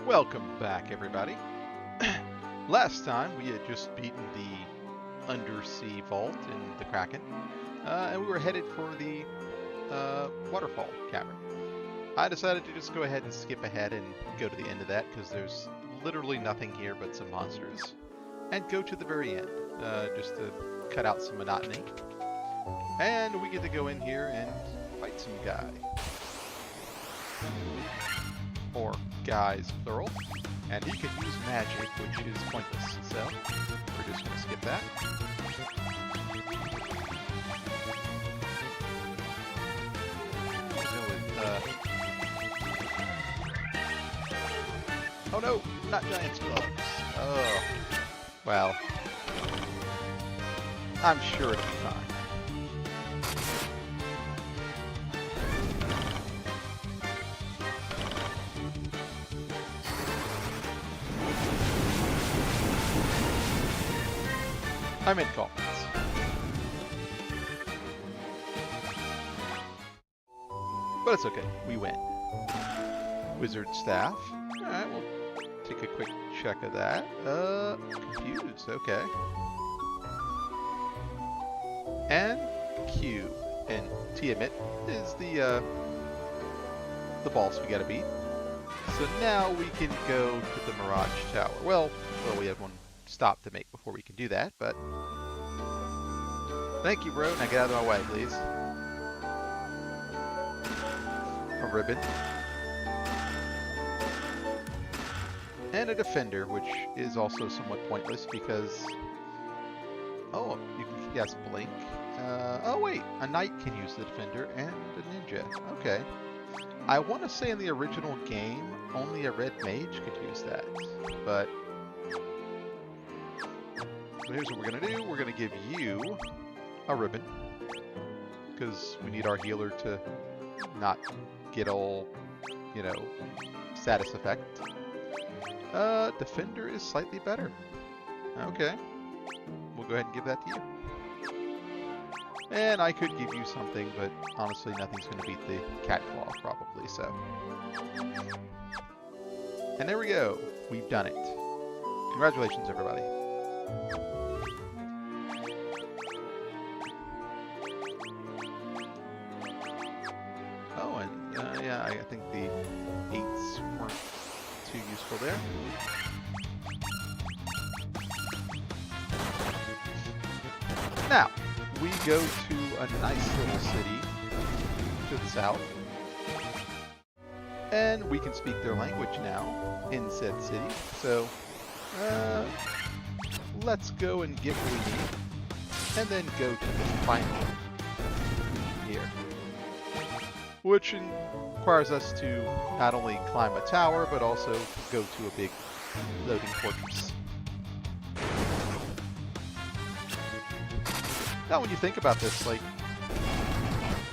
Welcome back, everybody. Last time we had just beaten the undersea vault in the Kraken, and we were headed for the waterfall cavern. I decided to just go ahead and skip ahead and go to the end of that because there's literally nothing here but some monsters, and go to the very end just to cut out some monotony. And we get to go in here and fight some guy. Or guys, plural. And he could use magic, which is pointless. So, we're just going to skip that. Oh no, not giant gloves. Oh, well, I'm sure it'll be fine. I made comments. But it's okay, we win. Wizard staff. Alright, we'll take a quick check of that. Confused, okay. And Q. And Tiamat is the boss we gotta beat. So now we can go to the Mirage Tower. Well, we have one stop to make before we can do that, but thank you, bro. Now get out of my way, please. A ribbon. And a defender, which is also somewhat pointless because... Oh, you can, yes, blink. Oh wait, a knight can use the defender and a ninja. Okay. I want to say in the original game, only a red mage could use that, but... So here's what we're going to do. We're going to give you a ribbon, because we need our healer to not get all, you know, status effect. Defender is slightly better. Okay. We'll go ahead and give that to you. And I could give you something, but honestly nothing's going to beat the cat claw, probably, so. And there we go. We've done it. Congratulations, everybody. Yeah, I think the 8s weren't too useful there. Now, we go to a nice little city to the south. And we can speak their language now in said city. So, let's go and get what we need. And then go to the final here. Which requires us to not only climb a tower, but also go to a big loading fortress. Now when you think about this, like,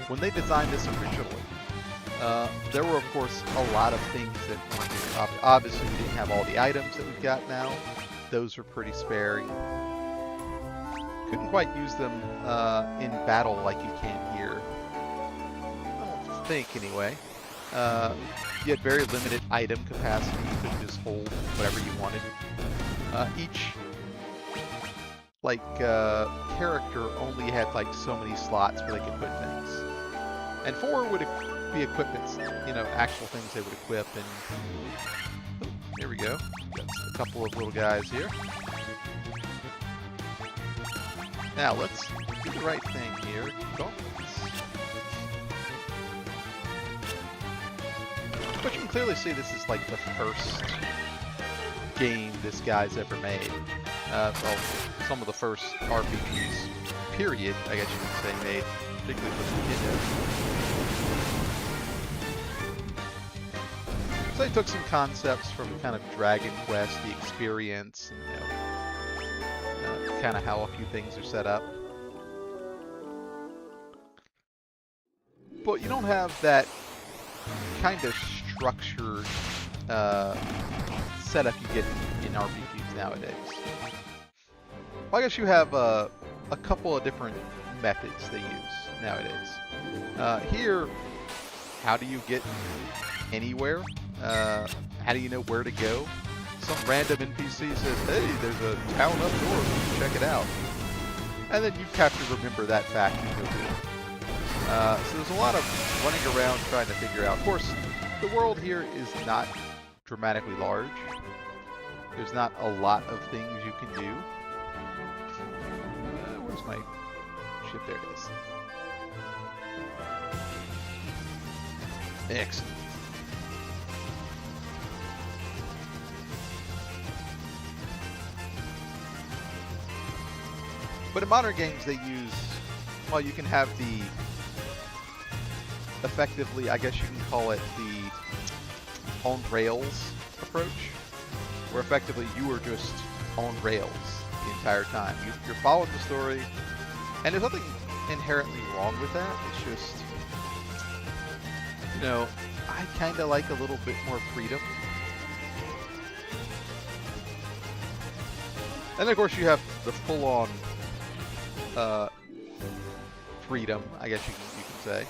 when they designed this originally, there were of course a lot of things that weren't here. Obviously we didn't have all the items that we've got now. Those were pretty sparing. Couldn't quite use them in battle like you can here. Think anyway. You had very limited item capacity. You couldn't just hold whatever you wanted. Each character only had like so many slots where they could put things. And 4 would be equipments, you know, actual things they would equip. And oh, here we go. Got a couple of little guys here. Now let's do the right thing here. But you can clearly see this is like the first game this guy's ever made. Well, some of the first RPGs, period, I guess you could say, made, particularly for Nintendo. So they took some concepts from kind of Dragon Quest, the experience, and, you know, kind of how a few things are set up. But you don't have that kind of structured setup you get in RPGs nowadays. Well, I guess you have a couple of different methods they use nowadays. Here, how do you get anywhere? How do you know where to go? Some random NPC says, hey, there's a town up north, check it out. And then you have to remember that fact and go do it. So there's a lot of running around trying to figure out. Of course, the world here is not dramatically large. There's not a lot of things you can do. Where's my ship? There it is. Excellent. But in modern games, they use, well, you can have the, effectively, I guess you can call it the on rails approach, where effectively you are just on rails the entire time. You're following the story, and there's nothing inherently wrong with that. It's just, you know, I kind of like a little bit more freedom. And of course you have the full-on freedom, I guess you can say.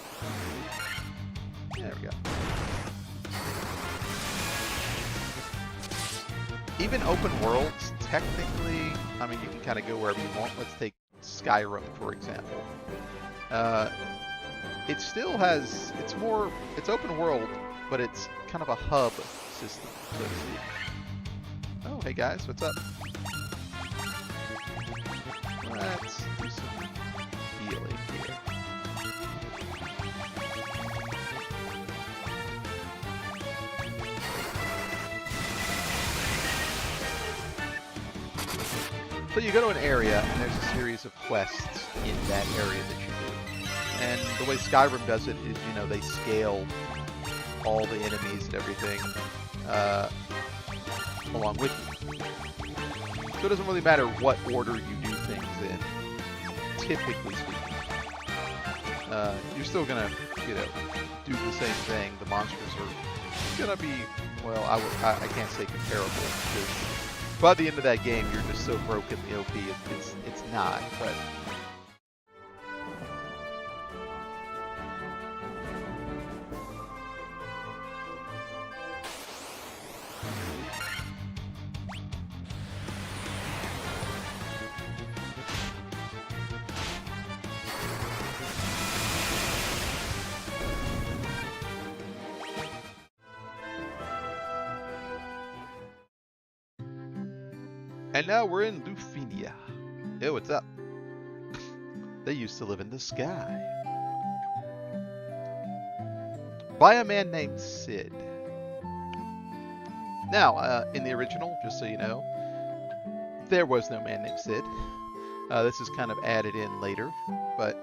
There we go. Even open worlds, technically, I mean, you can kind of go wherever you want. Let's take Skyrim, for example. It still has, it's open world, but it's kind of a hub system, so to speak. Oh, hey guys, what's up? Let's do some healing here. So you go to an area, and there's a series of quests in that area that you do. And the way Skyrim does it is, you know, they scale all the enemies and everything along with you. So it doesn't really matter what order you do things in, typically speaking. You're still gonna, you know, do the same thing. The monsters are gonna be, well, I can't say comparable, because by the end of that game, you're just so brokenly OP, it's not, but... And now we're in Lufinia. Yo, what's up? They used to live in the sky. By a man named Sid. Now, in the original, just so you know, there was no man named Sid. This is kind of added in later, but...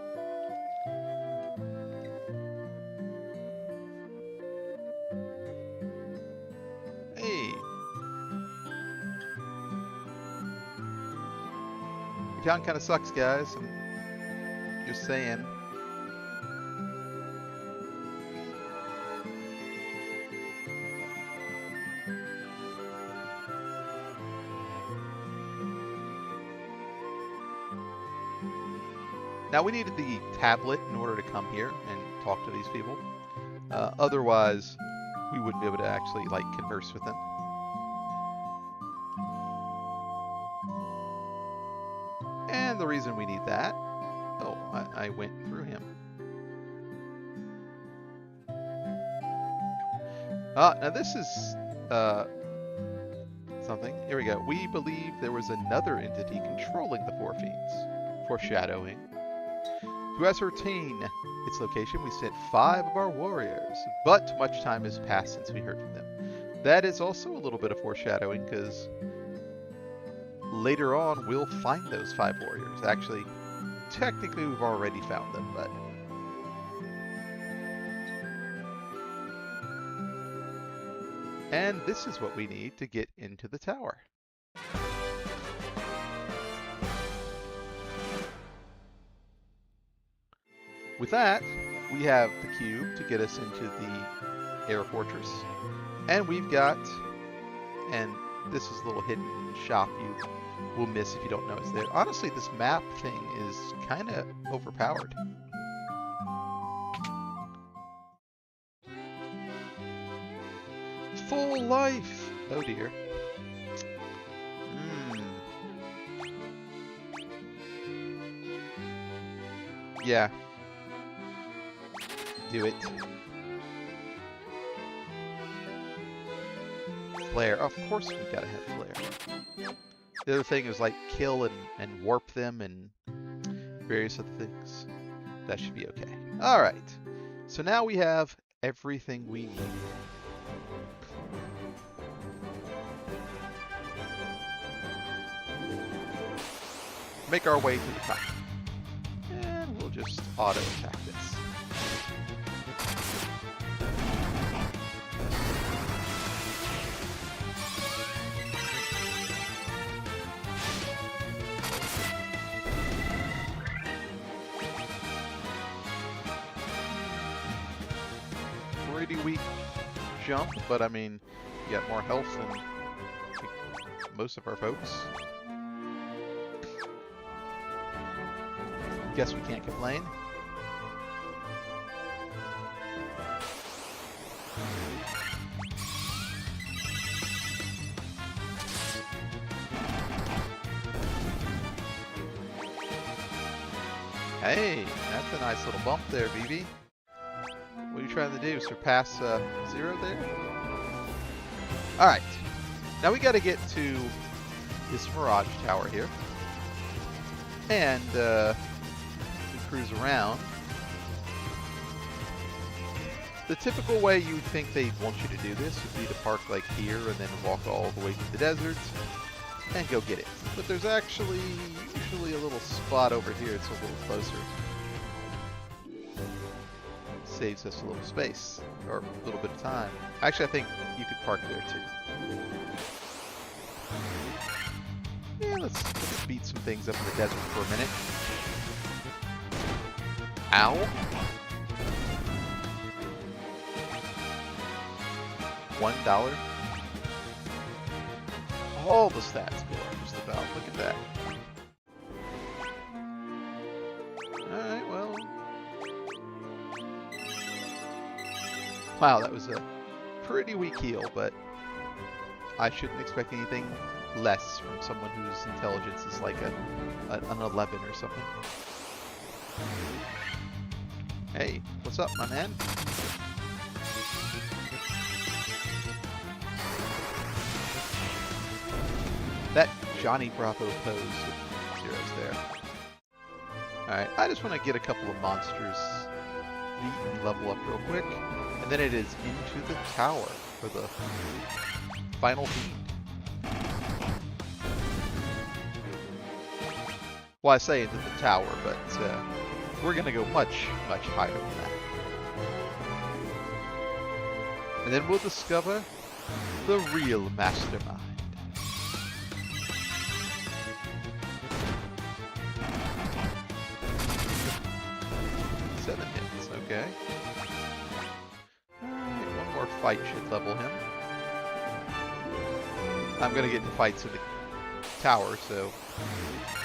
Town kind of sucks, guys. I'm just saying. Now we needed the tablet in order to come here and talk to these people. Otherwise, we wouldn't be able to actually like converse with them. And the reason we need that, oh, I went through him. Now this is something. Here we go. We believe there was another entity controlling the Four Fiends. Foreshadowing. To ascertain its location, we sent 5 of our warriors, but much time has passed since we heard from them. That is also a little bit of foreshadowing, because later on, we'll find those 5 warriors. Actually, technically, we've already found them, but... And this is what we need to get into the tower. With that, we have the cube to get us into the air fortress. And we've got... And this is a little hidden shop you will miss if you don't know it's there. Honestly, this map thing is kind of overpowered. full life. Oh dear. Yeah. Do it. Flare. Of course we gotta have flare. The other thing is like kill and warp them and various other things. That should be okay. Alright. So now we have everything we need. Make our way to the top. And we'll just auto attack this. Pretty weak jump, but I mean, you got more health than I think most of our folks. Guess we can't complain. Hey, that's a nice little bump there, BB. What are you trying to do? Surpass zero there? Alright. Now we gotta get to this mirage tower here. And we cruise around. The typical way you would think they'd want you to do this would be to park like here and then walk all the way to the desert and go get it. But there's actually usually a little spot over here. It's a little closer. Saves us a little space, or a little bit of time. Actually, I think you could park there too. Yeah, let's beat some things up in the desert for a minute. Ow. $1. All the stats go up just about. Look at that. Alright, well. Wow, that was a pretty weak heal, but I shouldn't expect anything less from someone whose intelligence is like an 11 or something. Hey, what's up, my man? That Johnny Bravo pose with zeros there. Alright, I just want to get a couple of monsters beat and level up real quick. And then it is into the tower for the final Fiend. Well, I say into the tower, but we're going to go much, much higher than that. And then we'll discover the real mastermind. Seven hits, okay. One more fight should level him. I'm going to get in fights in the tower, so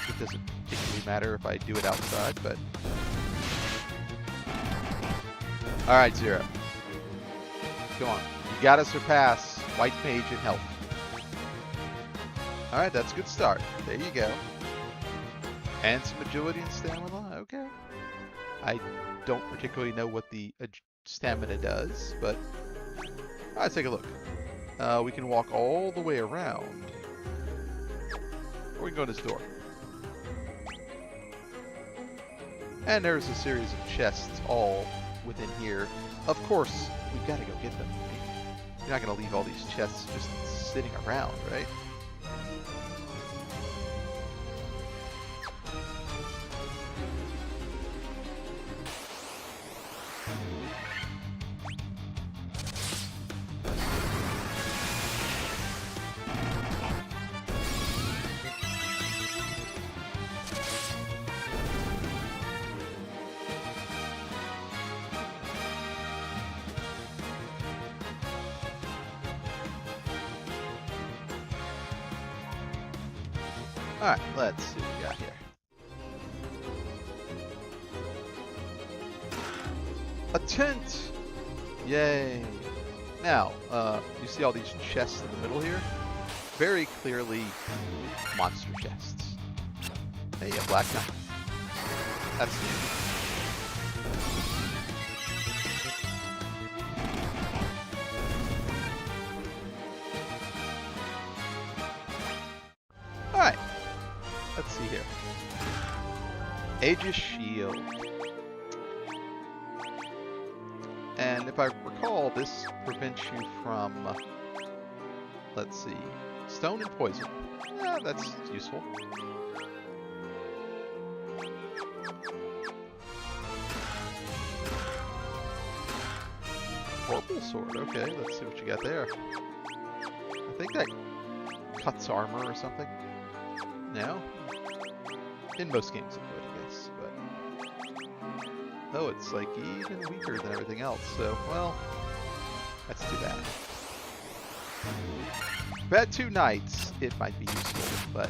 it doesn't particularly matter if I do it outside, but... Alright, Zero. Come on. You gotta surpass White Mage in health. Alright, that's a good start. There you go. And some agility and stamina. Okay. I don't particularly know what the stamina does, but... Alright, take a look. We can walk all the way around. Or we can go to this door. And there's a series of chests all within here. Of course, we've got to go get them. You're not going to leave all these chests just sitting around, right? Alright, let's see what we got here. A tent! Yay! Now, you see all these chests in the middle here? Very clearly monster chests. Hey, a black knight. That's new. Alright. Let's see here. Aegis Shield. And if I recall, this prevents you from, let's see, stone and poison. Yeah, that's useful. Purple sword, okay, let's see what you got there. I think that cuts armor or something. No? In most games it would, I guess, but... Oh, it's like even weaker than everything else, so, well, that's too bad. If I had 2 knights, it might be useful, but...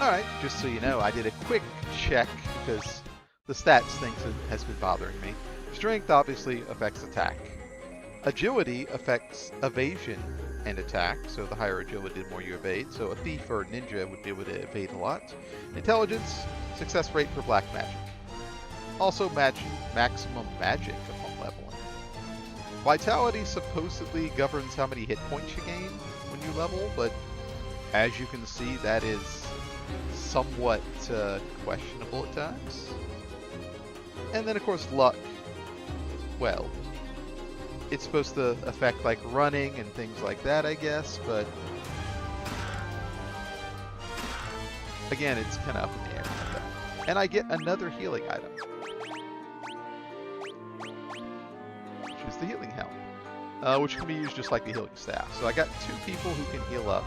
Alright, just so you know, I did a quick check because the stats thing has been bothering me. Strength obviously affects attack. Agility affects evasion and attack, so the higher agility, the more you evade. So a thief or a ninja would be able to evade a lot. Intelligence, success rate for black magic. Also maximum magic upon leveling. Vitality supposedly governs how many hit points you gain when you level, but as you can see, that is somewhat questionable at times. And then of course luck, well, it's supposed to affect like running and things like that, I guess, but again, it's kind of up in the air. And I get another healing item, which is the healing helm, which can be used just like the healing staff. So I got 2 people who can heal up.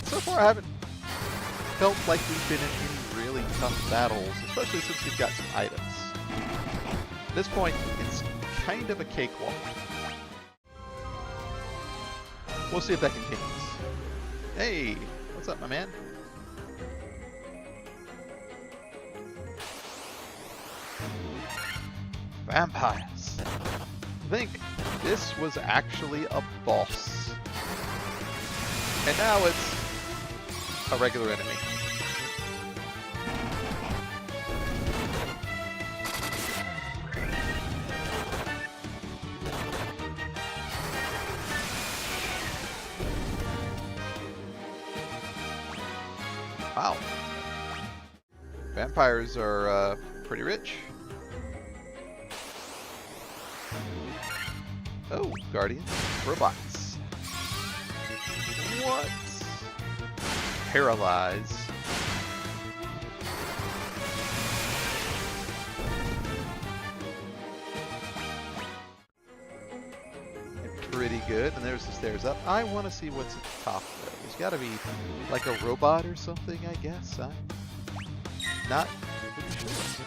So far I haven't felt like we've been in any really tough battles, especially since we've got some items. At this point, it's kind of a cakewalk. We'll see if that continues. Hey, what's up, my man? Vampires. I think this was actually a boss. And now it's a regular enemy. Wow. Vampires are pretty rich. Oh, Guardian. Robots. What? Paralyze. Pretty good. And there's the stairs up. I want to see what's at the top though. There's got to be like a robot or something, I guess. I'm not pretty sure.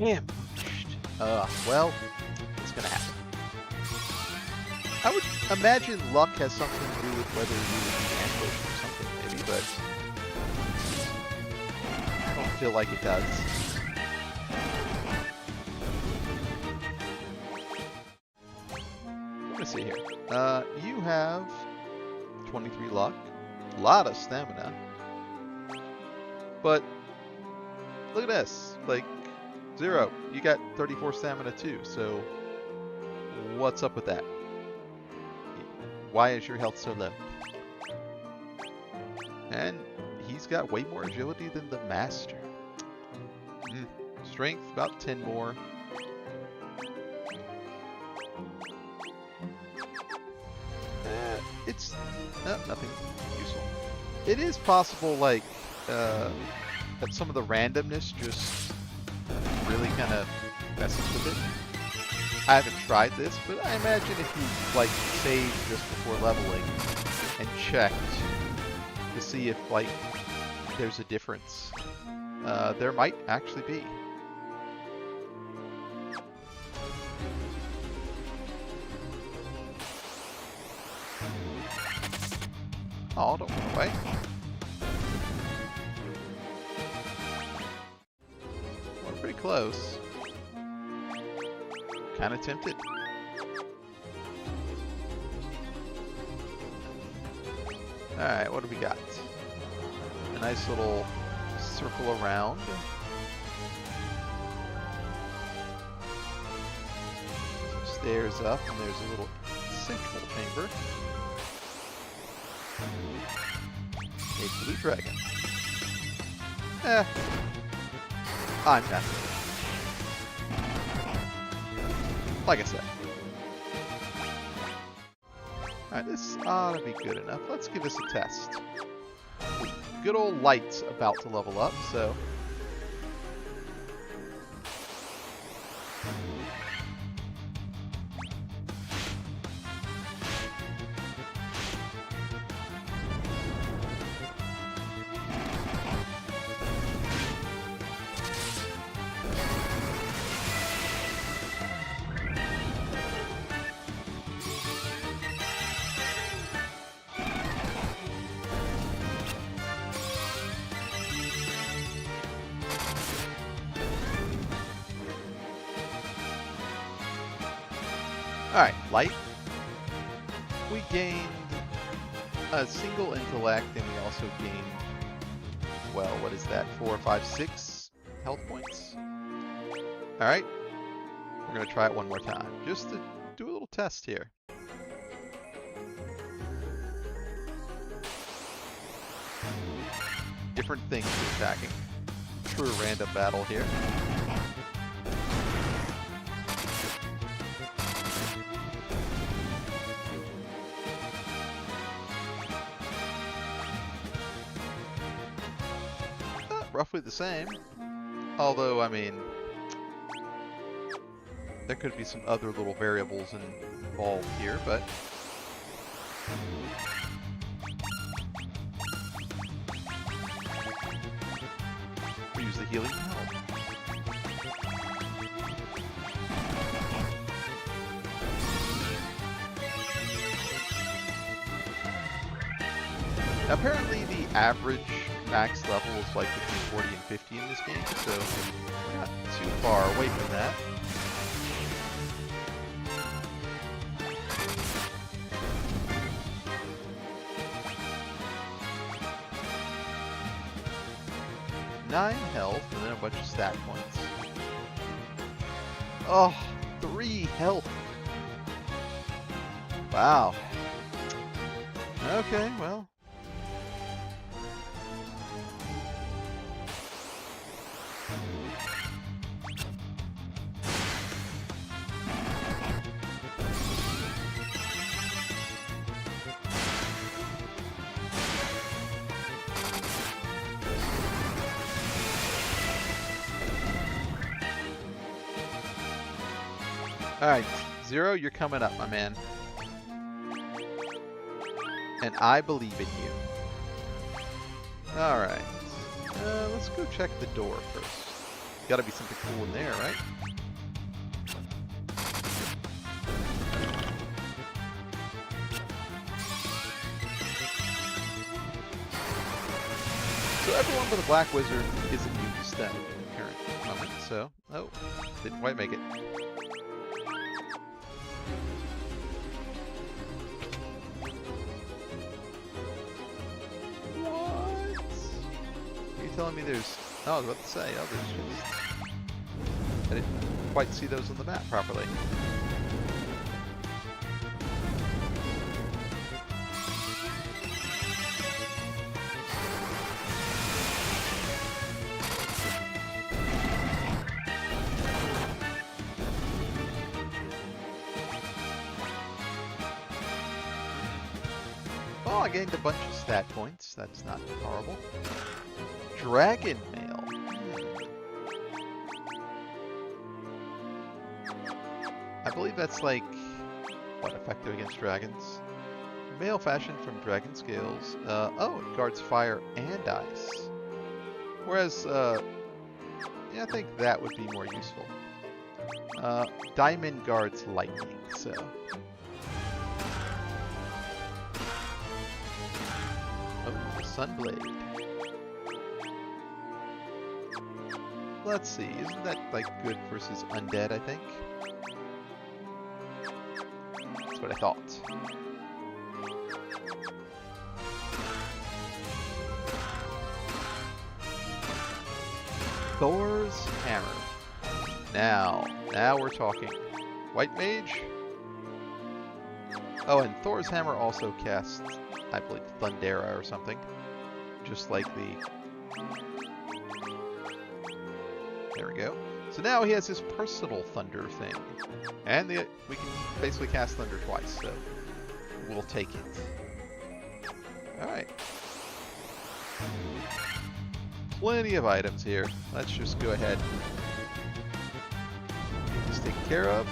Ambushed. Well, it's gonna happen. I would imagine luck has something to do with whether you would be ambushed or something, maybe, but I don't feel like it does. Let me see here. You have 23 luck, a lot of stamina, but look at this, like, 0. You got 34 stamina too, so what's up with that? Why is your health so low? And he's got way more agility than the master. Strength, about 10 more. it's nothing useful. It is possible, like, that some of the randomness just really kind of messes with it. I haven't tried this, but I imagine if you, like, saved just before leveling and checked to see if, like, there's a difference, there might actually be. Oh, don't run away. We're pretty close. Kind of tempted. Alright, what do we got? A nice little circle around. Some stairs up, and there's a little central chamber. A blue dragon. I'm not. Like I said. Alright, this ought to be good enough. Let's give this a test. Good old Light's about to level up, so... Alright, Light. We gained a single intellect, and we also gained, well, what is that? 4, 5, 6 health points? Alright. We're going to try it one more time, just to do a little test here. Different things attacking. True random battle here. Roughly the same, although, I mean, there could be some other little variables involved here, but we use the healing to help. Now, apparently the average max level is like between 40 and 50 in this game, so we're not too far away from that. Nine health and then a bunch of stat points. Oh, 3 health. Wow. Okay, well. Alright, Zero, you're coming up, my man. And I believe in you. Alright. Let's go check the door first. Gotta be something cool in there, right? So everyone but the Black Wizard is immune to STEM in the current moment, so... Oh, didn't quite make it. Telling me there's... Oh, I was about to say, oh, there's just... I didn't quite see those on the map properly. Oh, I gained a bunch of stat points. That's not horrible. Dragon mail. I believe that's like, what, effective against dragons? Mail fashioned from dragon scales. Oh, it guards fire and ice. Whereas, yeah, I think that would be more useful. Diamond guards lightning, so. Oh, the Sunblade. Let's see, isn't that like good versus undead, I think? That's what I thought. Thor's Hammer. Now we're talking. White Mage? Oh, and Thor's Hammer also casts, I believe, Thundera or something. Just like the... There we go. So now he has his personal thunder thing. And we can basically cast thunder twice, so we'll take it. Alright. Plenty of items here. Let's just go ahead and get this taken care of.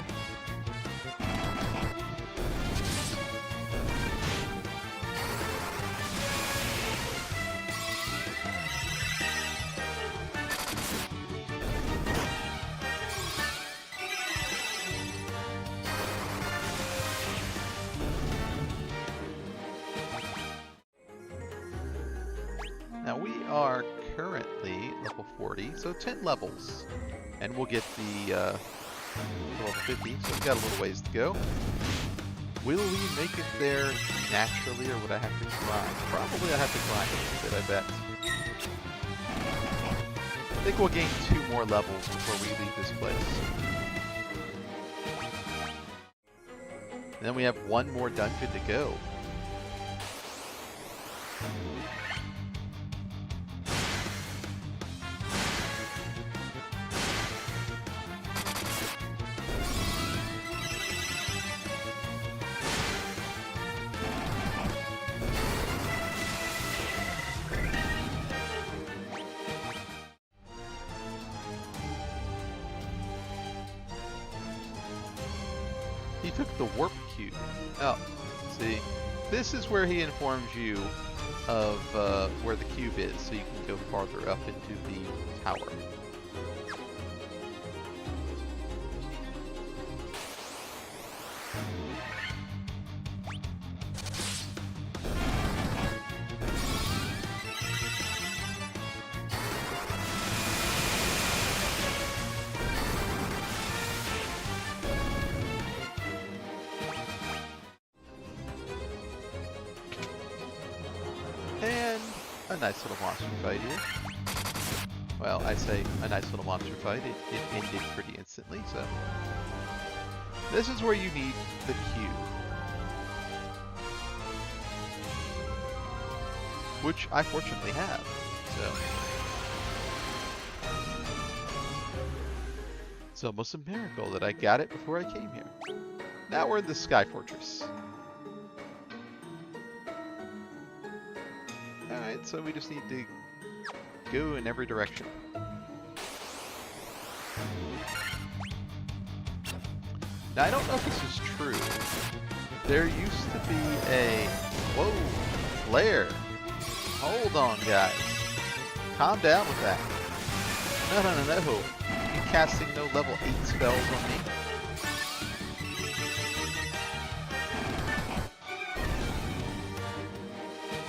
Now we are currently level 40, so 10 levels. And we'll get the level 50, so we've got a little ways to go. Will we make it there naturally, or would I have to grind? Probably I have to grind a little bit, I bet. I think we'll gain 2 more levels before we leave this place. And then we have 1 more dungeon to go. He took the warp cube. Oh, see, this is where he informs you of where the cube is, so you can go farther up into the tower. And a nice little monster fight here. Well, I say a nice little monster fight. It ended pretty instantly, so. This is where you need the cube. Which I fortunately have, so. It's almost a miracle that I got it before I came here. Now we're in the Sky Fortress. Alright, so we just need to go in every direction. Now, I don't know if this is true. There used to be a... Whoa! Flare! Hold on, guys. Calm down with that. No. You casting no level 8 spells on me?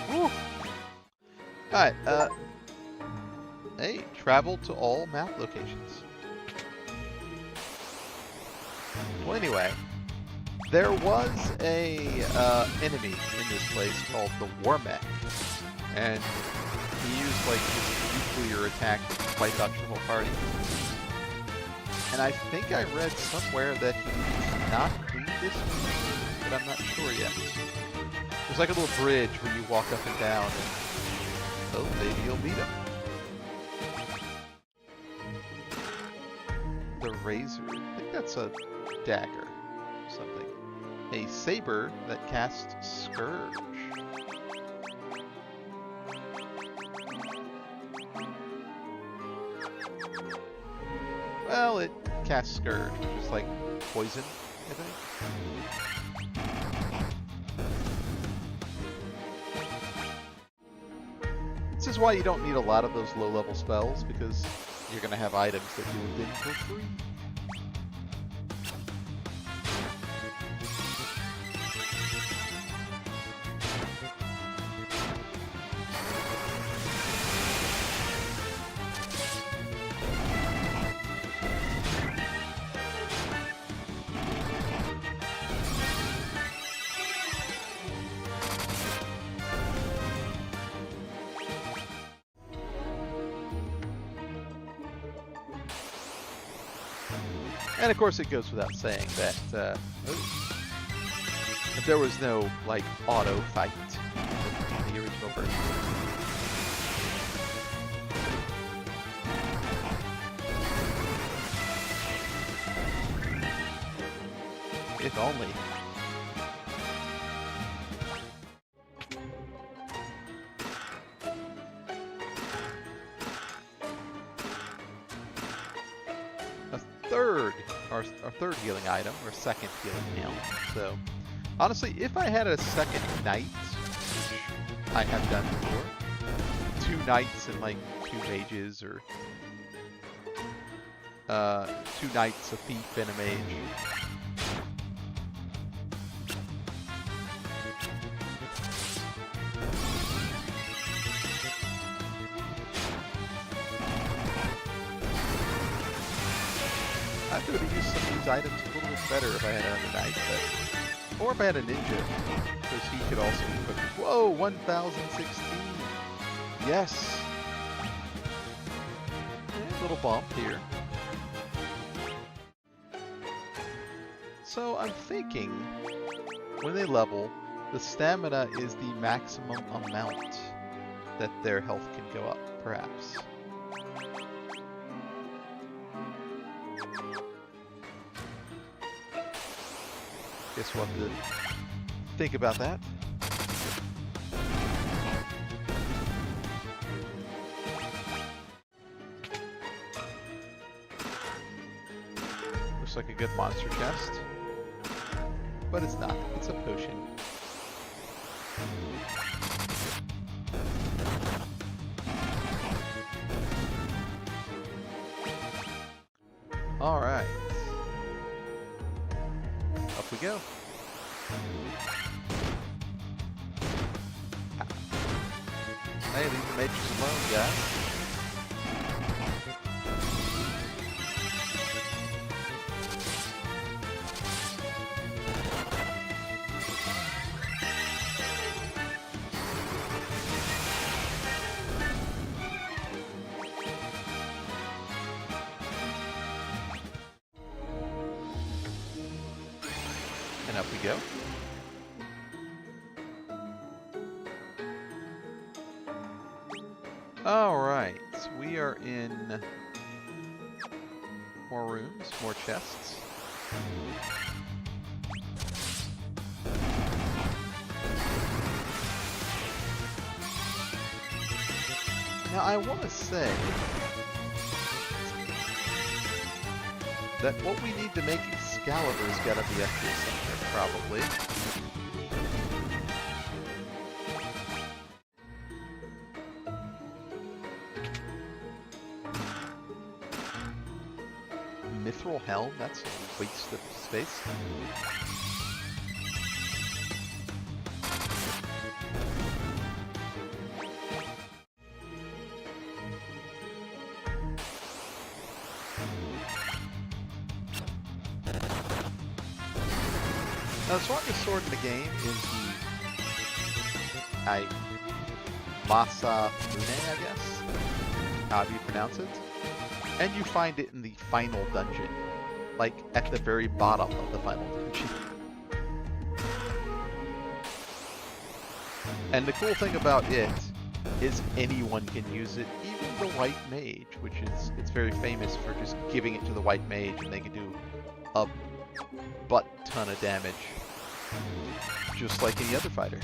Woo! Alright, hey, travel to all map locations. Well, anyway, there was a enemy in this place called the Warmech, and he used like his nuclear attack to wipe out your whole party. And I think I read somewhere that he's not in this mission, but I'm not sure yet. There's like a little bridge where you walk up and down, and oh, maybe you'll meet him. The Razor. I think that's a dagger or something. A saber that casts Scourge. cast Scourge, which is like poison, I think. This is why you don't need a lot of those low-level spells, because you're going to have items that do them for free. And of course, it goes without saying that if there was no like auto fight in the original version. If only. Our third healing item, or second healing item. So, honestly, if I had a second knight, which I have done before, 2 knights and like 2 mages, or 2 knights, a thief, and a mage. I could have used some of these items a little bit better if I had another knight, but, or if I had a ninja, because he could also be quick. Whoa, 1016! Yes! A little bump here. So I'm thinking, when they level, the stamina is the maximum amount that their health can go up, perhaps. Guess we'll have to think about that. Looks like a good monster chest. But it's not. It's a potion. Alright. Up we go. Hey, leave the mages alone, guys. And up we go. Alright, we are in more rooms, more chests. Now I want to say that what we need to make Excalibur's gotta be up here somewhere, probably. Mithril Helm? That's a waste of space. Now, the strongest sword in the game is the Masa Mune, I guess, however you pronounce it. And you find it in the final dungeon, like at the very bottom of the final dungeon. And the cool thing about it is anyone can use it, even the white mage, which is, it's very famous for just giving it to the white mage and they can do a butt ton of damage, just like any other fighter.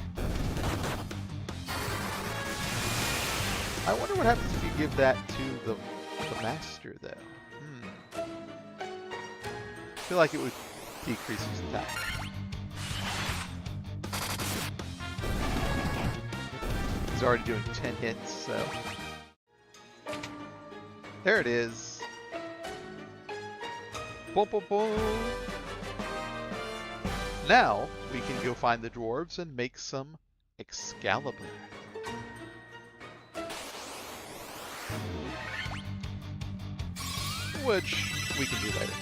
I wonder what happens if you give that to the master, though. feel like it would decrease his attack. He's already doing 10 hits, so... There it is. Boom, boom, boom. Now, we can go find the dwarves and make some Excalibur. Which we can do later.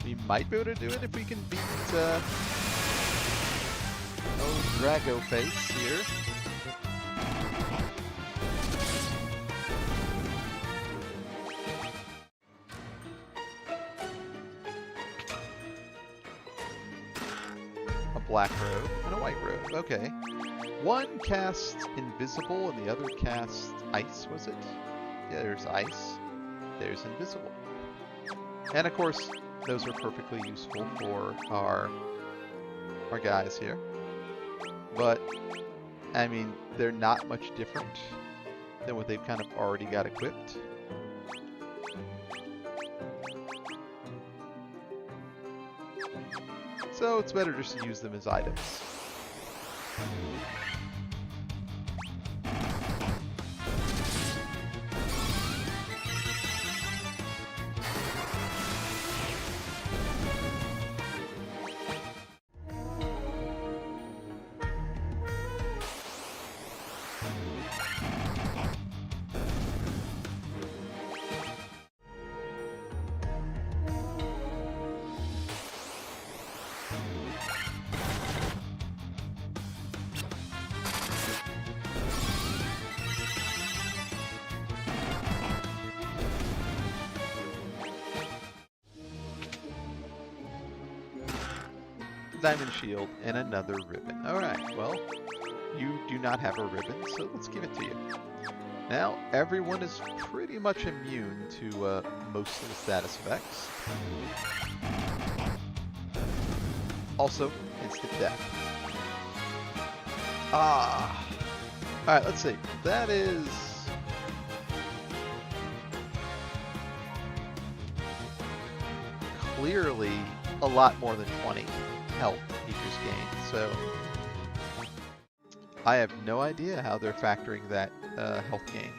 We might be able to do it if we can beat Drago Face here. A black robe and a white robe. Okay. One casts invisible and the other casts ice, was it? Yeah, there's ice. There's invisible. And of course, those are perfectly useful for our guys here. But, I mean, they're not much different than what they've kind of already got equipped. So it's better just to use them as items. Diamond shield and another ribbon. Alright, well, you do not have a ribbon, so let's give it to you. Now, everyone is pretty much immune to most of the status effects. Also, instant death. Alright, let's see. That is... clearly a lot more than 20 health he just gained, so I have no idea how they're factoring that health gain.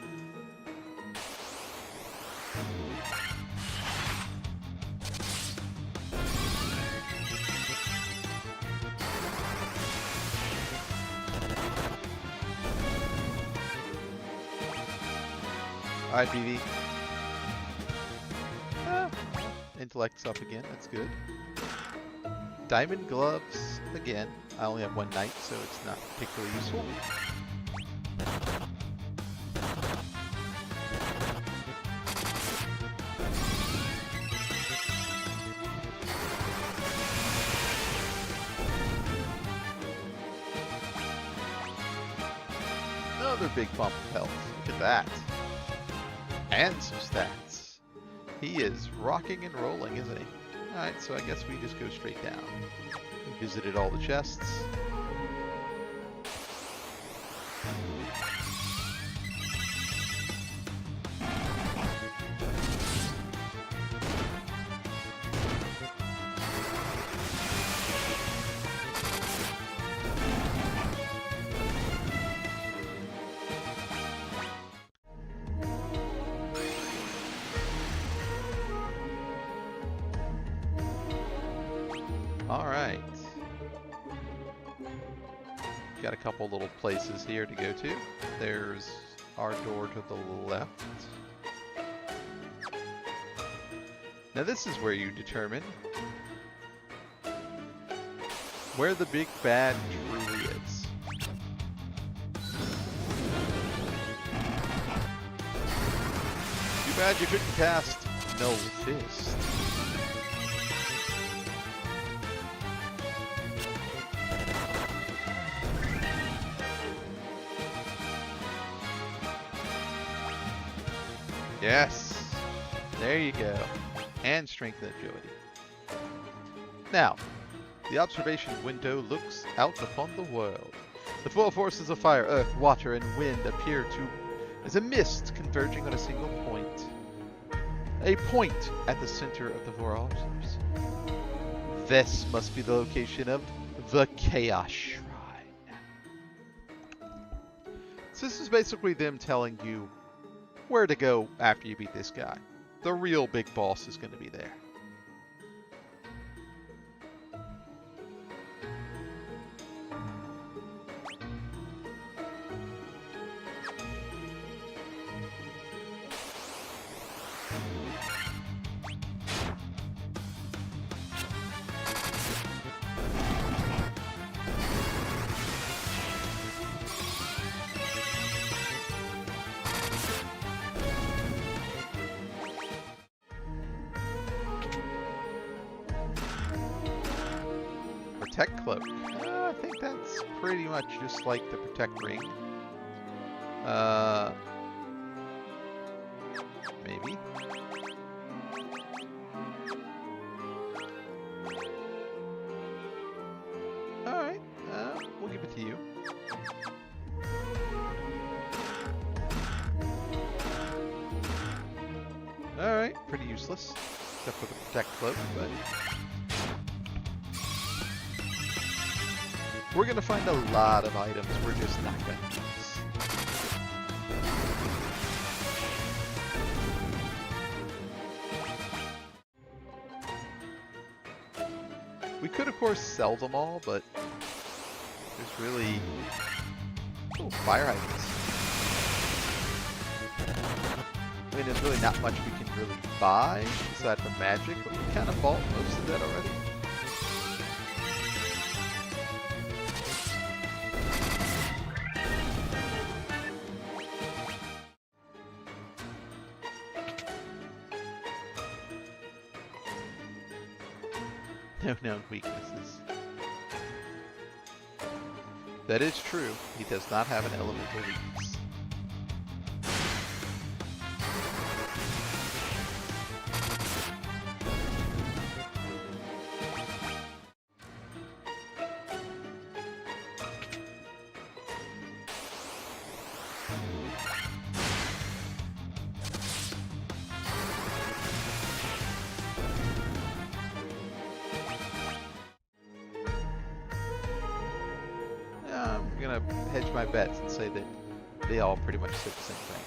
Alright, BV. Intellect's up again, that's good. Diamond gloves, again. I only have one knight, so it's not particularly useful. Another big bump of health. Look at that. And some stats. He is rocking and rolling, isn't he? Alright, so I guess we just go straight down. We visited all the chests. Alright. Got a couple little places here to go to. There's our door to the left. Now this is where you determine where the big bad truly is. Too bad you couldn't cast Null Fist. Yes! There you go. And strength and agility. Now, The observation window looks out upon the world. The four forces of fire, earth, water, and wind appear to as a mist converging on a single point. A point at the center of the four altars. This must be the location of the Chaos Shrine. So this is basically them telling you where to go after you beat this guy. The real big boss is going to be there. Protect Cloak. I think that's pretty much just like the Protect Ring. Maybe. Alright, we'll give it to you. Alright, pretty useless. Except for the Protect Cloak, but... we're going to find a lot of items we're just not going to use. We could, of course, sell them all, but there's really... oh, fire hydrants. I mean, there's really not much we can really buy, aside from magic, but we kind of bought most of that already. No known weaknesses. That is true. He does not have an elemental weakness. I'm gonna hedge my bets and say that they all pretty much said the same thing.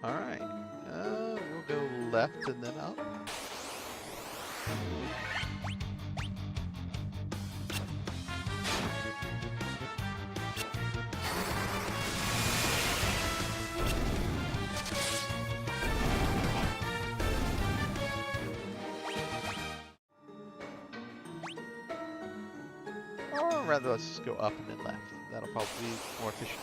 Alright, we'll go left and then up. Or rather, let's just go up and then left. That'll probably be more efficient.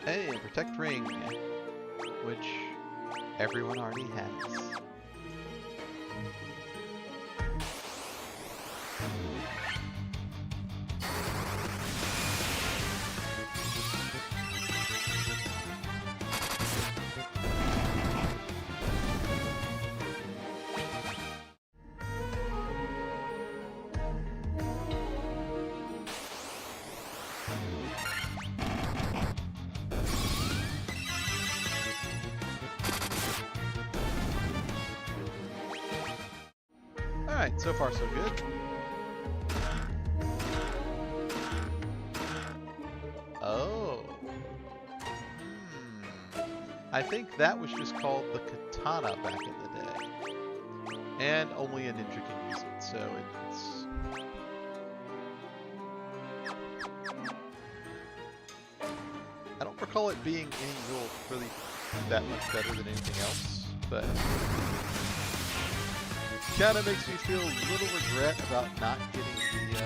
Hey, Protect Ring, which everyone already has. Alright, so far so good. Oh. I think that was just called the katana back in the day. And only a ninja can use it, so it's recall it being any rule really that much better than anything else, but kind of makes me feel a little regret about not getting the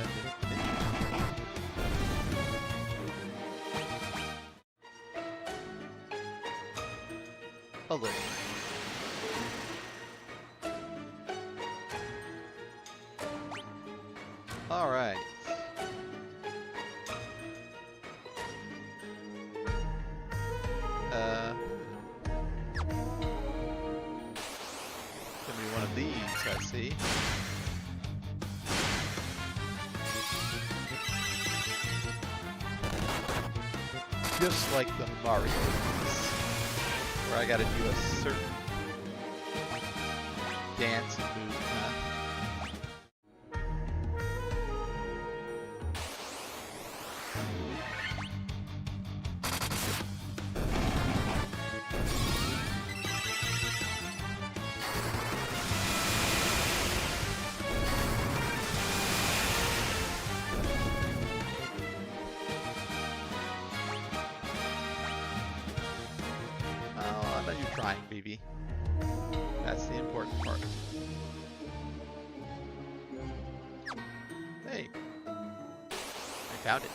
a little. All right. Gonna be one of these, I see. Just like the Mario ones, where I gotta do a certain dance and move, huh? Trying, BB. That's the important part. Hey, I found it.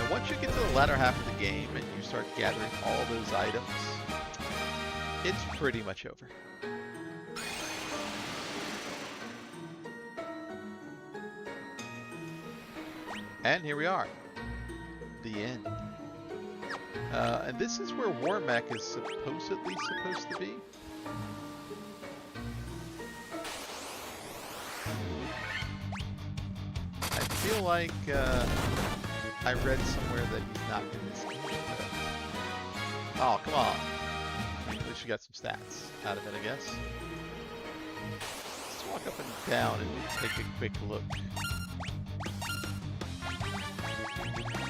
Once you get to the latter half of the game and you start gathering all those items, it's pretty much over. And here we are, the end. And this is where Warmech is supposedly supposed to be. I feel like I read somewhere that he's not in this game. But... oh, come on. At least you got some stats out of it, I guess. Let's walk up and down and take a quick look.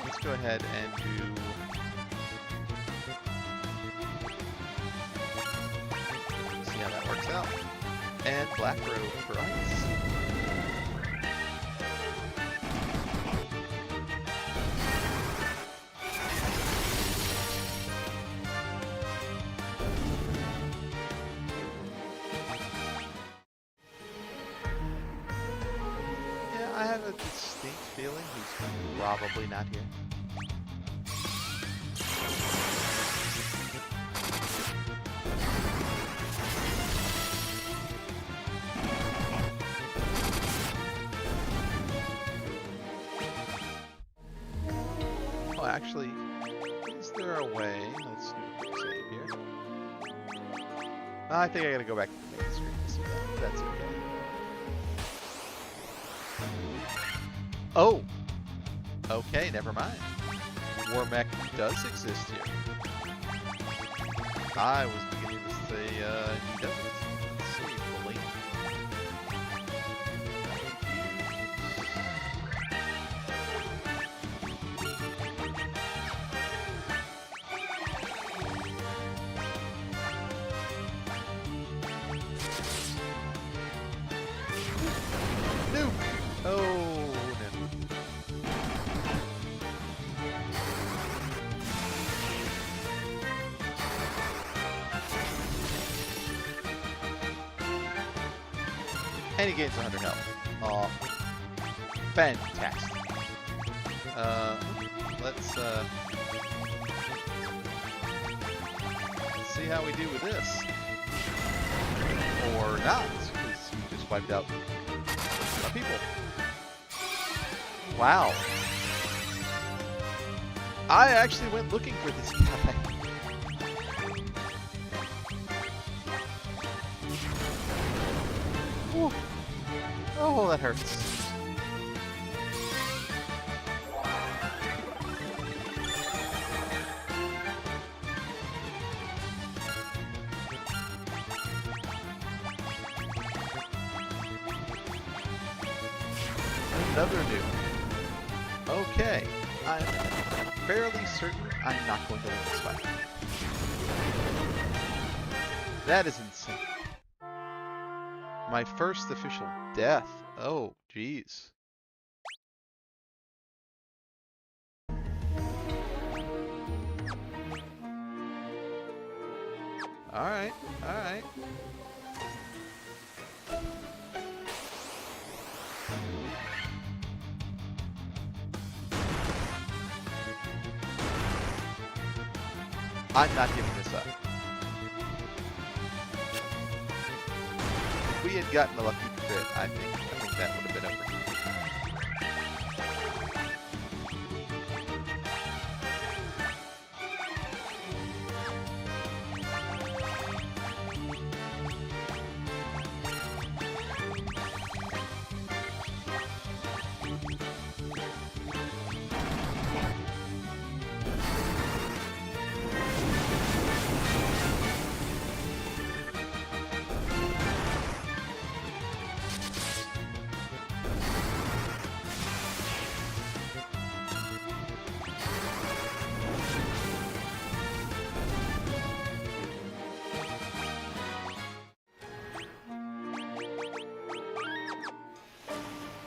Let's go ahead and do... see how that works out. And Black Robe for ice. I have a distinct feeling he's probably not here. Oh, actually, is there a way? Let's do a quick save here. I think I gotta go back to the main screen to see that. That's okay. Oh! Okay, never mind. Warmech does exist here. I was beginning to say, he doesn't. Let's see, fully. Nuke! Oh! And he gains 100 health. Oh, fantastic. Let's see how we do with this. Or not, because we just wiped out our people. Wow. I actually went looking for this guy. Whew. Oh, that hurts. another nuke. Okay, I'm fairly certain I'm not going to win this fight. That is insane. My first official death. Oh, jeez. Alright, alright. I'm not giving this up. If we had gotten a lucky crit, I think that would have been over.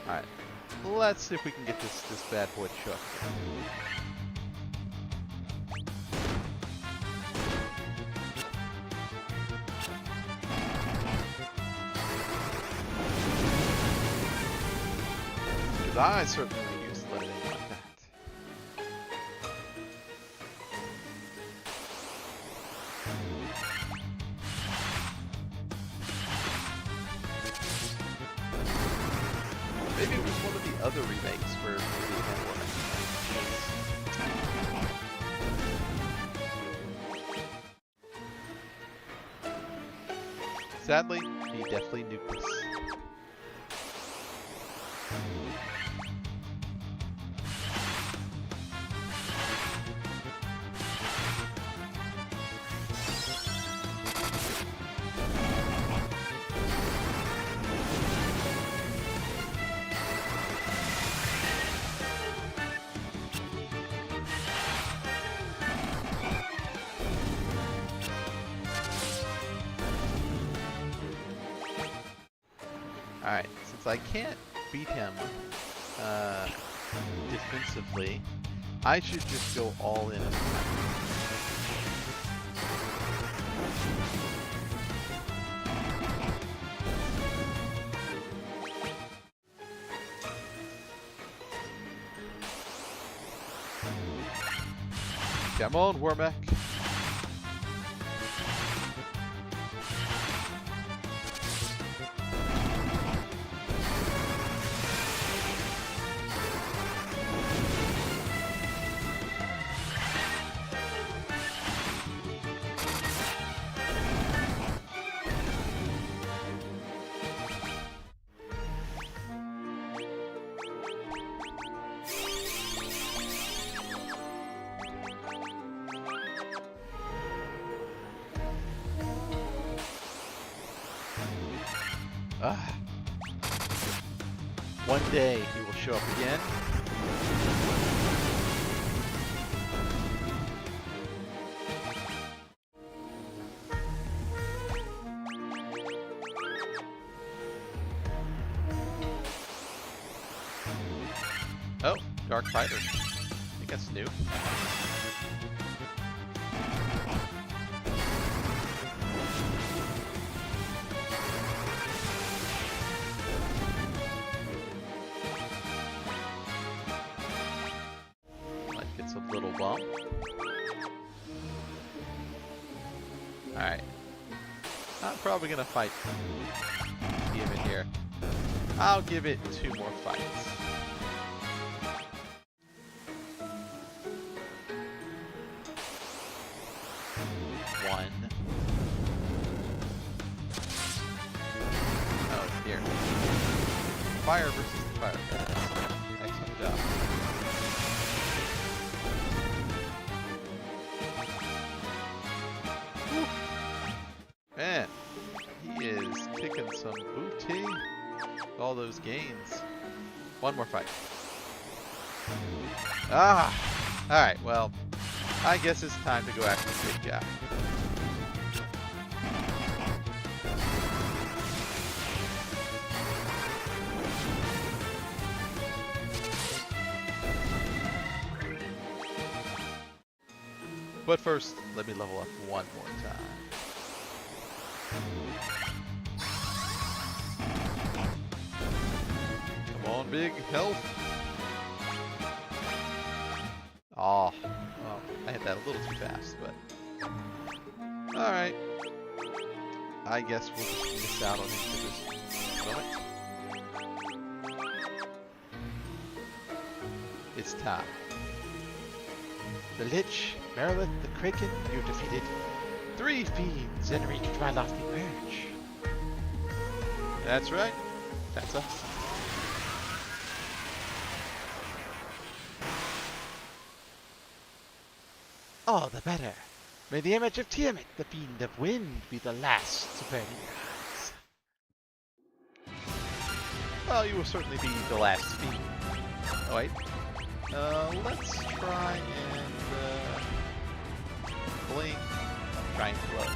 Alright, let's see if we can get this bad boy shook. Because I certainly refuse to let it in like that. Maybe it was one of the other remakes where we had one. Sadly, he definitely nuked us. Alright, since I can't beat him defensively, I should just go all in. Come on, Wormack. One day he will show up again. Oh, Dark Fighter. I think that's new. Gets a little bump. Alright. I'm probably gonna fight Tiamat here. I'll give it 2 more fights. One. Oh dear. Fire versus the fire. Excellent job. Man, he is kicking some booty. All those gains. One more fight. Ah! Alright, well, I guess it's time to go after the big guy. But first, let me level up one more time. Come on, big health. Oh, I hit that a little too fast, but alright. I guess we'll just miss out on him for this moment. It's time. The Lich, Merilith, the Kraken, you defeated 3 fiends and reached my lofty perch. That's right. That's us. All the better. May the image of Tiamat, the Fiend of Wind, be the last to burn your eyes. Well, you will certainly be the last fiend. Oh, wait. Let's try and, blink. Try and close.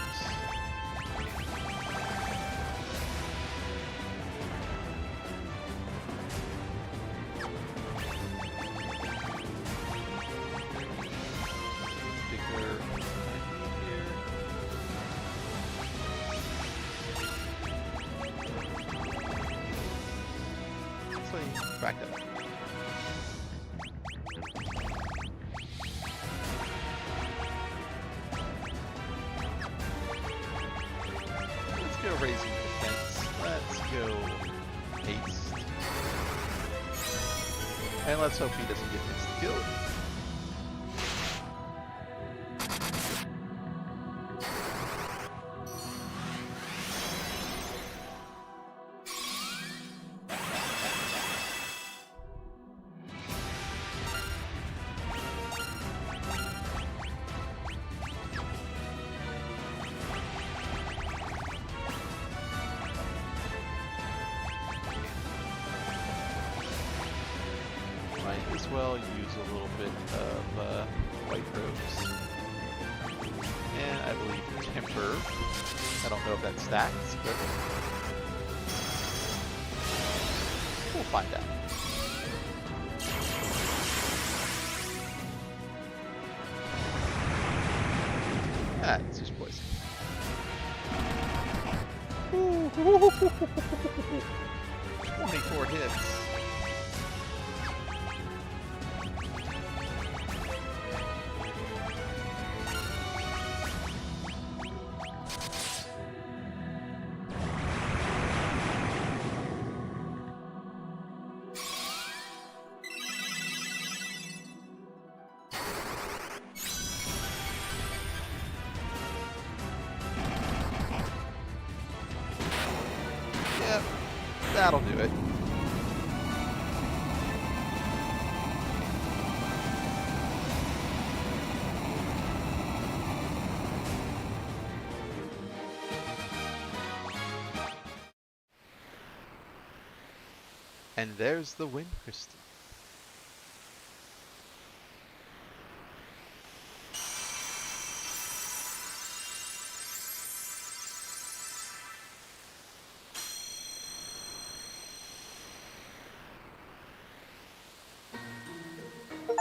Particular here. So you back up. Let's go raising defense. Let's go haste. And let's hope he doesn't get insta-killed. Might as well use a little bit of white robes. And I believe temper. I don't know if that stacks, but we'll find out. Ah, it's just poison. Ooh. 24 hits. Yep, that'll do it. And there's the wind crystal.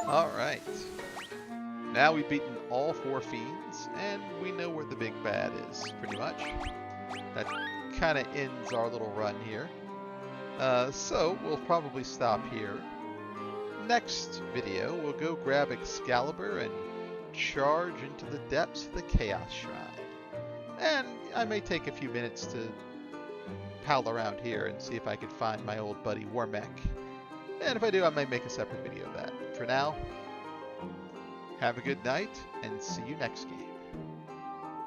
Alright. Now we've beaten all 4 fiends, and we know where the big bad is, pretty much. That kind of ends our little run here. So we'll probably stop here. Next video, we'll go grab Excalibur and charge into the depths of the Chaos Shrine. And I may take a few minutes to pal around here and see if I can find my old buddy Warmech. And if I do, I might make a separate video of that. For now, have a good night, and see you next game.